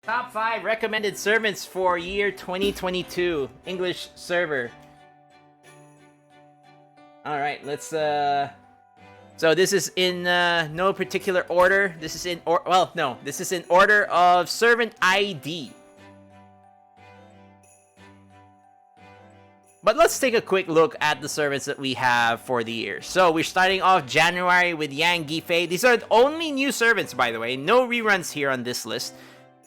Top 5 recommended servants for year 2022. English server. Alright, let's so this is in no particular order. This is in this is in order of servant ID. But let's take a quick look at the servants that we have for the year. So we're starting off January with Yang Guifei. These are the only new servants, by the way. No reruns here on this list.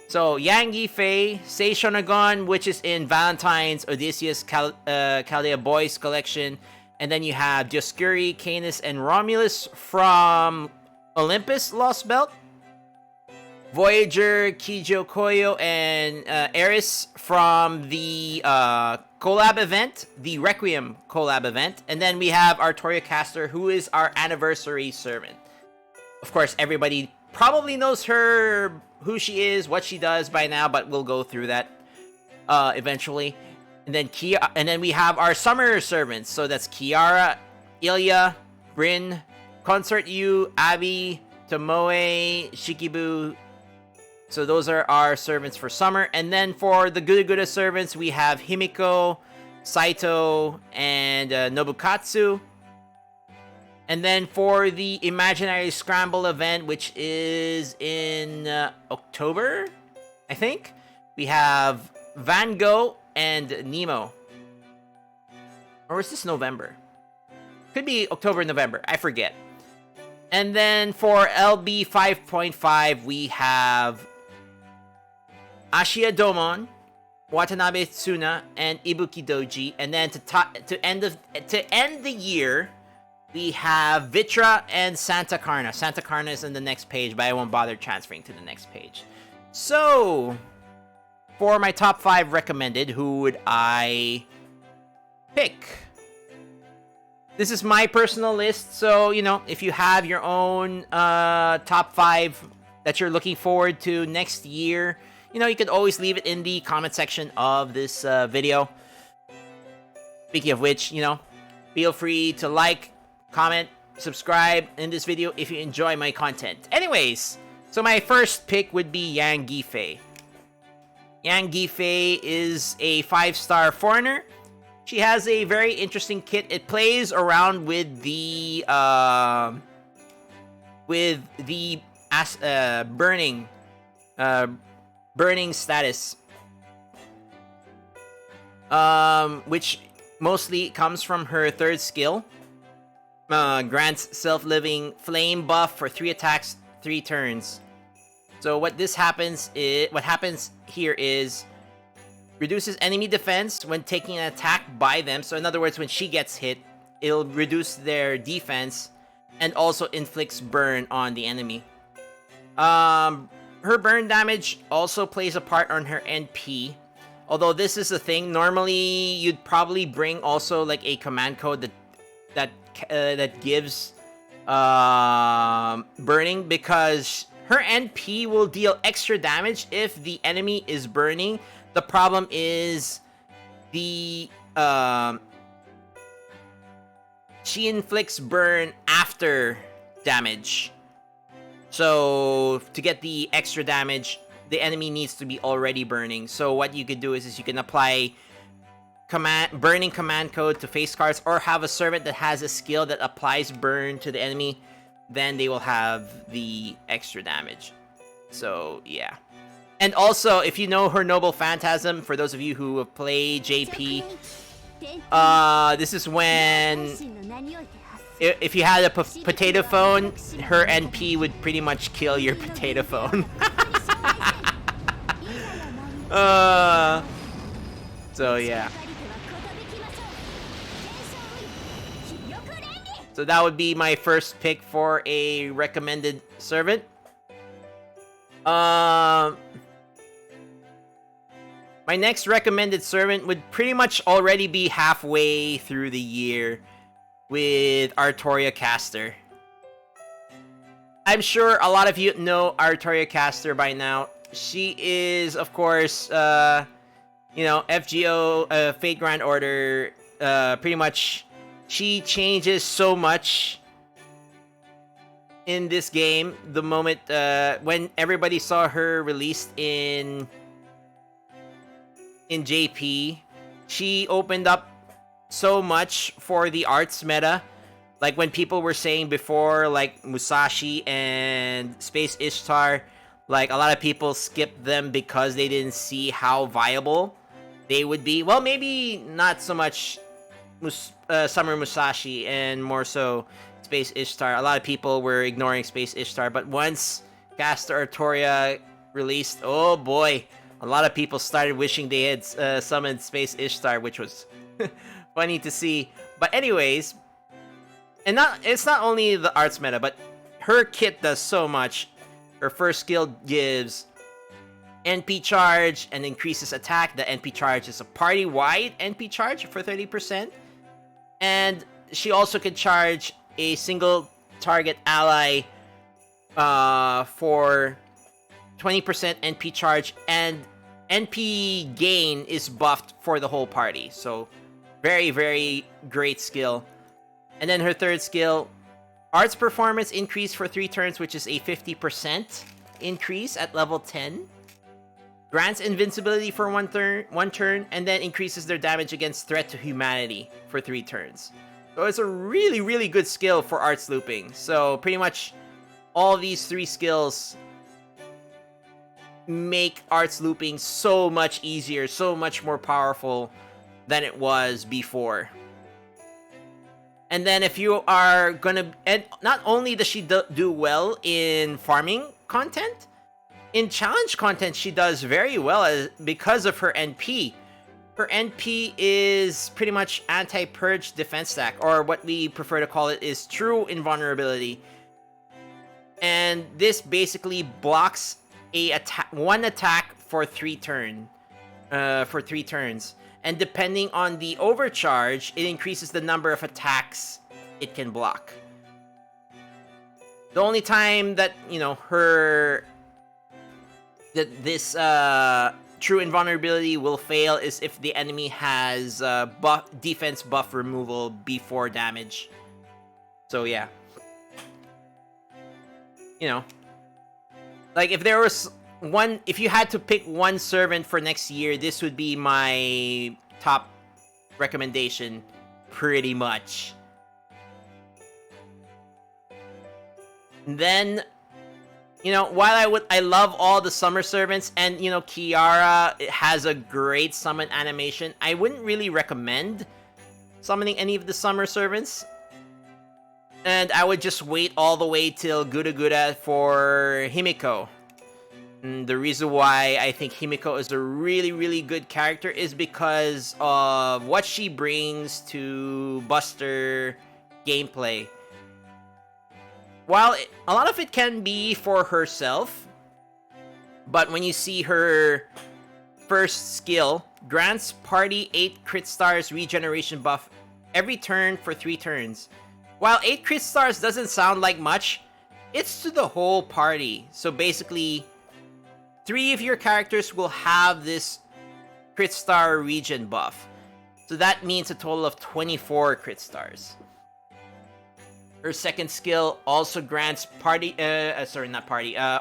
So Yang Guifei, Sei Shonagon, which is in Valentine's Odysseus Chaldea Boys collection. And then you have Dioscuri, Canis, and Romulus from Olympus Lost Belt. Voyager, Kijo Koyo, and Eris from the collab event, the Requiem collab event. And then we have Artoria Caster, who is our anniversary servant. Of course, everybody probably knows her, who she is, what she does by now, but we'll go through that eventually. And then we have our summer servants. So that's Kiara, Ilya, Bryn, Consort Yu, Abby, Tomoe, Shikibu. So those are our servants for summer. And then for the Guda servants, we have Himiko, Saito, and Nobukatsu. And then for the Imaginary Scramble event, which is in October, I think, we have Van Gogh and Nemo. Or is this November? Could be October, November. I forget. And then for LB 5.5, we have Ashiya Doman, Watanabe Tsuna, and Ibuki Doji. And then to end the year, we have Vitra and Santa Carna. Santa Carna is on the next page, but I won't bother transferring to the next page. So, for my top 5 recommended, who would I pick? This is my personal list, so, you know, if you have your own top 5 that you're looking forward to next year, you know, you can always leave it in the comment section of this video. Speaking of which, you know, feel free to like, comment, subscribe in this video if you enjoy my content. Anyways, so my first pick would be Yang Guifei. Yang Guifei is a 5-star foreigner. She has a very interesting kit. It plays around with the burning status, which mostly comes from her 3rd skill. Grants self-living flame buff for 3 attacks, 3 turns. So what happens here is reduces enemy defense when taking an attack by them. So in other words, when she gets hit, it'll reduce their defense and also inflicts burn on the enemy. Her burn damage also plays a part on her NP. Although this is the thing, normally you'd probably bring also like a command code that gives burning, because her NP will deal extra damage if the enemy is burning. The problem is she inflicts burn after damage. So to get the extra damage, the enemy needs to be already burning. So what you could do is you can apply burning command code to face cards, or have a servant that has a skill that applies burn to the enemy. Then they will have the extra damage. So yeah. And also, if you know her Noble Phantasm, for those of you who have played JP, this is when, if you had a potato phone, her NP would pretty much kill your potato phone. So yeah. So that would be my first pick for a recommended servant. My next recommended servant would pretty much already be halfway through the year with Artoria Caster. I'm sure a lot of you know Artoria Caster by now. She is, of course, you know, FGO, Fate Grand Order, pretty much. She changes so much in this game, the moment when everybody saw her released in JP, she opened up so much for the arts meta. Like when people were saying before, like Musashi and Space Ishtar, like a lot of people skipped them because they didn't see how viable they would be. Well, maybe not so much Summer Musashi and more so Space Ishtar. A lot of people were ignoring Space Ishtar, but once Castoria released, oh boy, a lot of people started wishing they had summoned Space Ishtar, which was funny to see. But anyways, it's not only the arts meta, but her kit does so much. Her first skill gives NP charge and increases attack. The NP charge is a party-wide NP charge for 30%. And she also can charge a single target ally for 20% NP charge, and NP gain is buffed for the whole party. So very, very great skill. And then her third skill, Arts Performance increase for 3 turns, which is a 50% increase at level 10. Grants invincibility for one turn, and then increases their damage against threat to humanity for 3 turns. So it's a really, really good skill for arts looping. So pretty much all these 3 skills make arts looping so much easier, so much more powerful than it was before. And then if you are gonna, and not only does she do well in farming content, in challenge content she does very well because of her NP. Her NP is pretty much anti-purge defense stack, or what we prefer to call it is true invulnerability. And this basically blocks one attack for 3 turns. And depending on the overcharge, it increases the number of attacks it can block. The only time that, you know, this true invulnerability will fail is if the enemy has defense buff removal before damage. So yeah. You know, like if there was if you had to pick one servant for next year, this would be my top recommendation, pretty much. And then, you know, while I love all the summer servants, and you know, Kiara has a great summon animation, I wouldn't really recommend summoning any of the summer servants. And I would just wait all the way till Guda Guda for Himiko. And the reason why I think Himiko is a really, really good character is because of what she brings to Buster gameplay. While a lot of it can be for herself, but when you see her first skill, grants party 8 crit stars regeneration buff every turn for 3 turns. While 8 crit stars doesn't sound like much, it's to the whole party. So basically, 3 of your characters will have this crit star regen buff. So that means a total of 24 crit stars. Her second skill also grants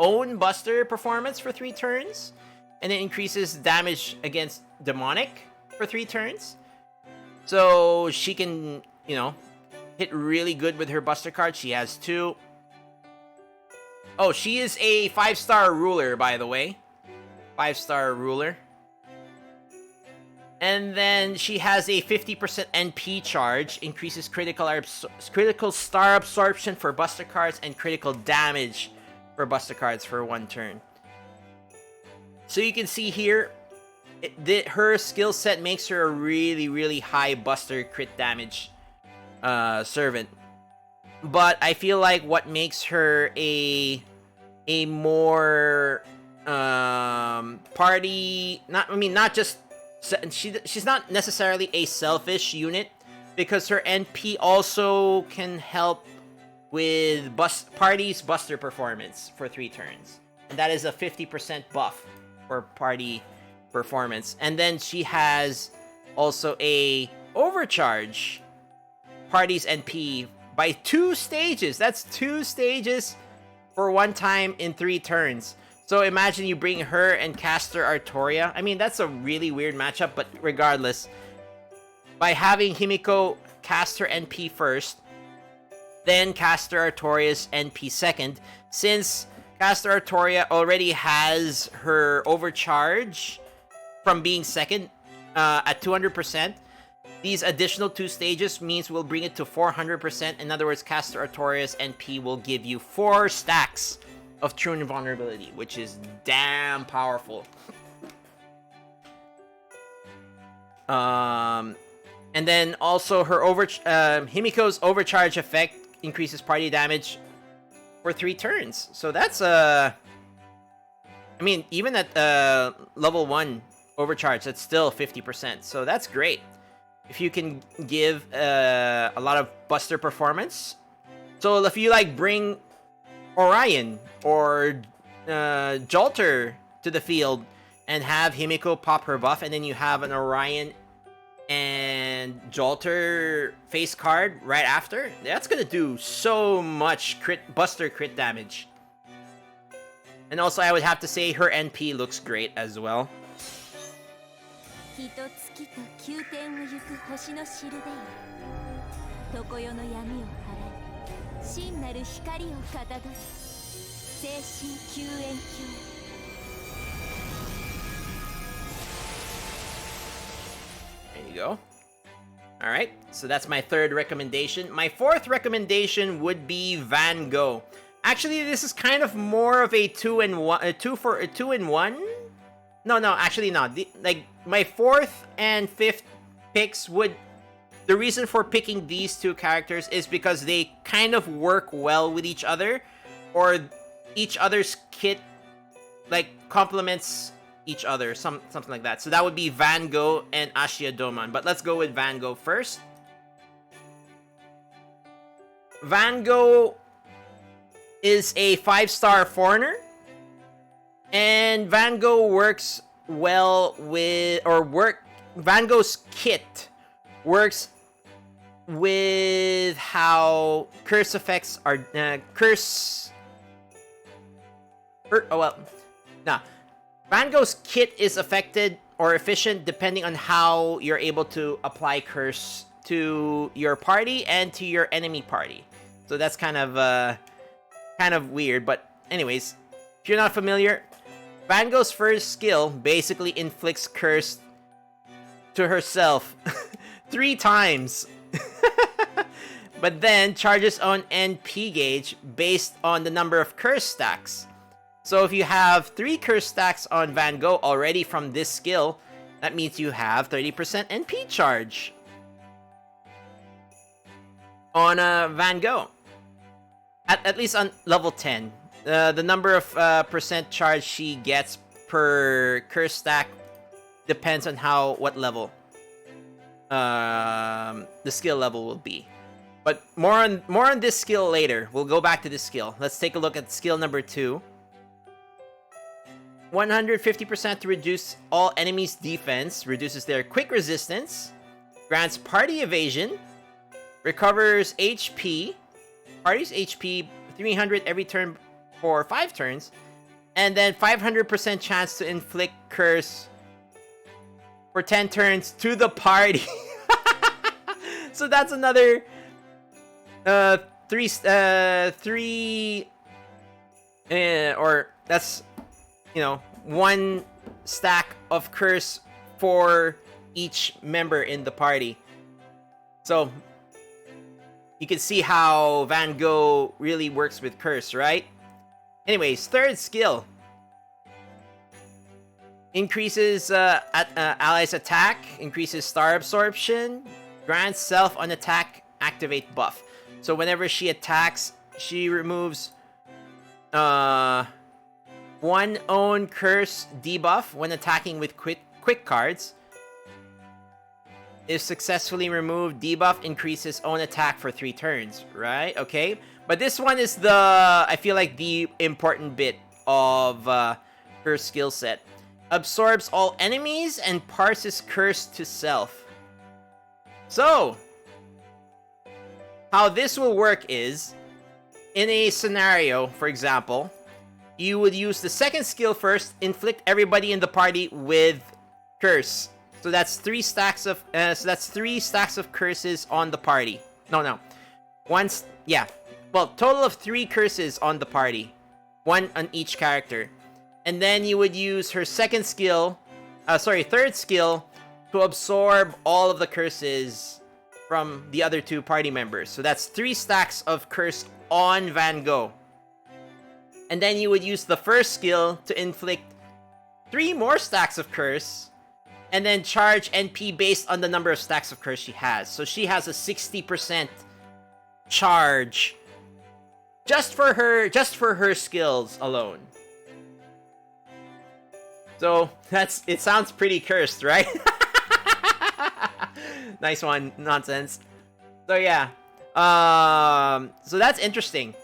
own Buster performance for 3 turns. And it increases damage against demonic for 3 turns. So she can, you know, hit really good with her Buster card. She has 2. Oh, she is a 5-star ruler, by the way. 5-star ruler. And then she has a 50% NP charge, increases critical star absorption for Buster cards, and critical damage for Buster cards for 1 turn. So you can see here, her skill set makes her a really, really high Buster crit damage servant. But I feel like what makes her a more party, she's not necessarily a selfish unit, because her NP also can help with party's Buster performance for 3 turns, and that is a 50% buff for party performance. And then she has also a overcharge party's NP by 2 stages. That's 2 stages for 1 time in 3 turns. So imagine you bring her and caster Artoria. I mean, that's a really weird matchup, but regardless, by having Himiko cast her NP first, then caster Artoria's NP second, since caster Artoria already has her overcharge from being second at 200%, these additional 2 stages means we'll bring it to 400%. In other words, caster Artoria's NP will give you 4 stacks of true invulnerability, which is damn powerful. And then also her Himiko's overcharge effect increases party damage for 3 turns. So that's I mean, even at level 1 overcharge, that's still 50%. So that's great. If you can give a lot of buster performance. So if you like bring Orion or Jolter to the field and have Himiko pop her buff, and then you have an Orion and Jolter face card right after, that's gonna do so much buster crit damage. And also I would have to say her NP looks great as well. There you go. Alright, so that's my 3rd recommendation. My 4th recommendation would be Van Gogh. Actually, this is kind of more of a 2-in-1. No, actually not. Like, my 4th and 5th picks would... The reason for picking these 2 characters is because they kind of work well with each other, or each other's kit, like, complements each other, something like that. So that would be Van Gogh and Ashiya Doman. But let's go with Van Gogh first. Van Gogh is a 5-star foreigner, and Van Gogh works well with, Van Gogh's kit works with how curse effects are Van Gogh's kit is affected or efficient depending on how you're able to apply curse to your party and to your enemy party. So that's kind of weird, but anyways, if you're not familiar, Van Gogh's first skill basically inflicts curse to herself 3 times. But then charges on NP gauge based on the number of curse stacks. So if you have 3 curse stacks on Van Gogh already from this skill, that means you have 30% NP charge on Van Gogh. At least on level 10. The number of percent charge she gets per curse stack depends on what level the skill level will be. But more on this skill later. We'll go back to this skill. Let's take a look at skill number 2. 150% to reduce all enemies' defense, reduces their quick resistance, grants party evasion, recovers HP, party's HP 300 every turn for 5 turns, and then 500% chance to inflict curse for 10 turns to the party. So that's another 3 or that's, 1 stack of curse for each member in the party. So you can see how Van Gogh really works with curse, right? Anyways, 3rd skill. Increases allies' attack, increases star absorption, grants self on attack activate buff. So whenever she attacks, she removes 1 own curse debuff when attacking with quick cards. If successfully removed, debuff increases own attack for 3 turns, right? Okay, but this one is I feel like the important bit of her skill set. Absorbs all enemies and parses curse to self. So how this will work is, in a scenario, for example, you would use the second skill first, inflict everybody in the party with curse. So that's 3 stacks of curses on the party. No. Well, total of 3 curses on the party. 1 on each character. And then you would use her third skill to absorb all of the curses from the other 2 party members. So that's 3 stacks of curse on Van Gogh. And then you would use the first skill to inflict 3 more stacks of curse, and then charge NP based on the number of stacks of curse she has. So she has a 60% charge just for her skills alone. So it sounds pretty cursed, right? Nice one, nonsense. So yeah. So that's interesting.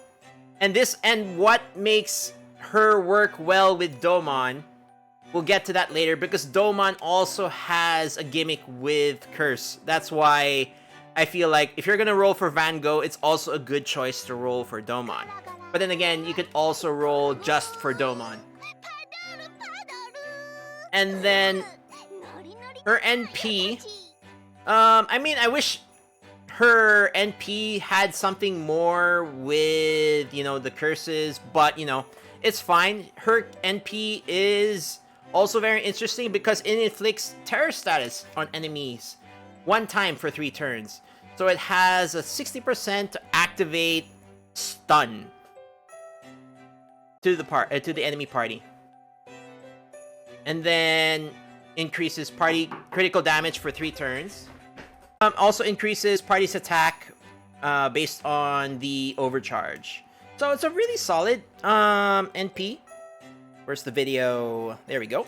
And what makes her work well with Doman, we'll get to that later, because Doman also has a gimmick with curse. That's why I feel like if you're gonna roll for Van Gogh, it's also a good choice to roll for Doman. But then again, you could also roll just for Doman. And then her NP, I mean, I wish her NP had something more with, the curses, but, it's fine. Her NP is also very interesting because it inflicts terror status on enemies 1 time for 3 turns. So it has a 60% to activate stun to the enemy party. And then increases party critical damage for 3 turns. Also increases party's attack based on the overcharge. So it's a really solid NP. Where's the video? There we go.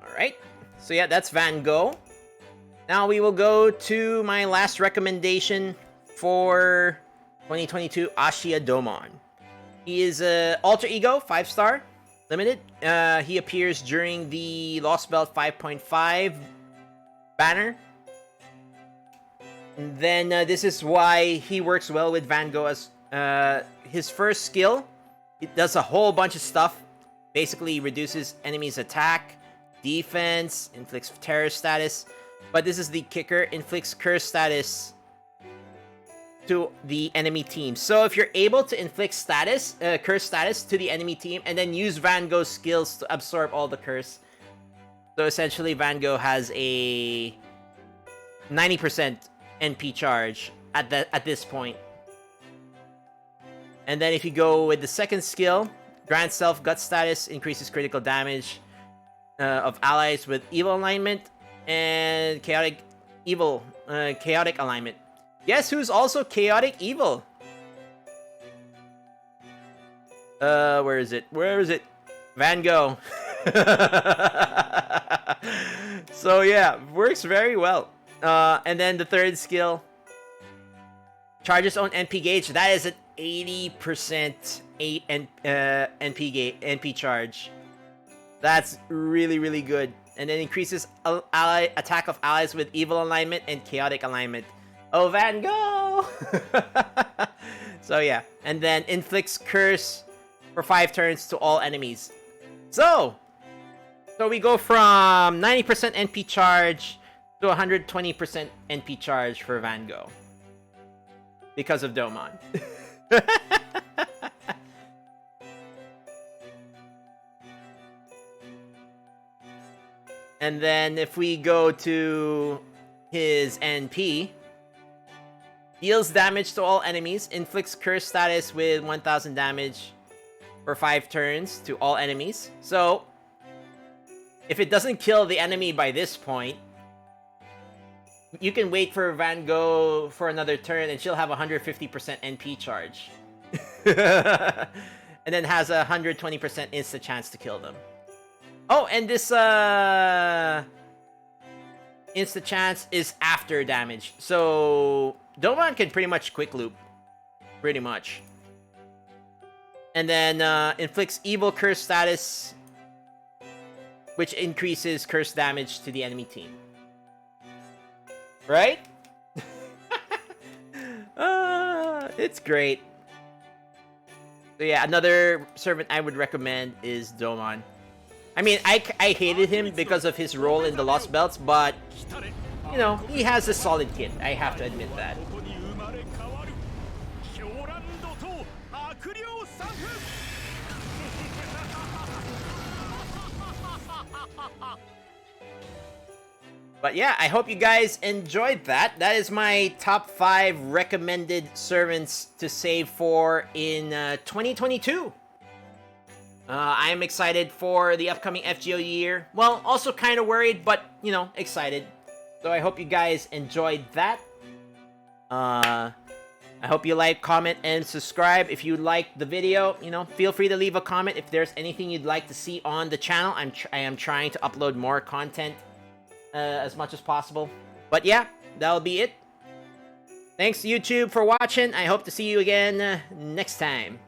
Alright, so yeah, that's Van Gogh. Now we will go to my last recommendation for 2022, Ashiya Doman. He is a alter ego, 5-star, limited. He appears during the Lost Belt 5.5 banner. And then this is why he works well with Van Gogh. As his first skill, it does a whole bunch of stuff. Basically reduces enemies' attack, defense, inflicts terror status. But this is the kicker, inflicts curse status to the enemy team. So if you're able to inflict curse status to the enemy team, and then use Van Gogh's skills to absorb all the curse. So essentially Van Gogh has a 90% NP charge at this point. And then if you go with the second skill, grant self gut status, increases critical damage of allies with evil alignment and chaotic alignment. Guess who's also chaotic evil? Where is it? Van Gogh. So yeah, works very well. And then the third skill, charges own NP gauge. That is an 80% NP charge. That's really, really good. And then increases attack of allies with evil alignment and chaotic alignment. Oh, Van Gogh! So yeah, and then inflicts curse for 5 turns to all enemies. So we go from 90% NP charge to 120% NP charge for Van Gogh because of Doman. And then if we go to his NP, deals damage to all enemies, inflicts curse status with 1000 damage for 5 turns to all enemies. So if it doesn't kill the enemy by this point, You can wait for Van Gogh for another turn, and she'll have 150% NP charge. And then has a 120% insta chance to kill them. Oh, and this insta chance is after damage. So Doman can pretty much quick loop. Pretty much. And then inflicts evil curse status, which increases curse damage to the enemy team. Right? It's great. So yeah, another servant I would recommend is Doman. I mean, I hated him because of his role in the Lost Belts, but, you know, he has a solid kit. I have to admit that. But yeah, I hope you guys enjoyed that. That is my top 5 recommended servants to save for in 2022. I am excited for the upcoming FGO year. Well, also kind of worried, but, you know, excited. So I hope you guys enjoyed that. I hope you like, comment, and subscribe. If you liked the video, you know, feel free to leave a comment if there's anything you'd like to see on the channel. I am trying to upload more content as much as possible. But yeah, that'll be it. Thanks YouTube for watching. I hope to see you again next time.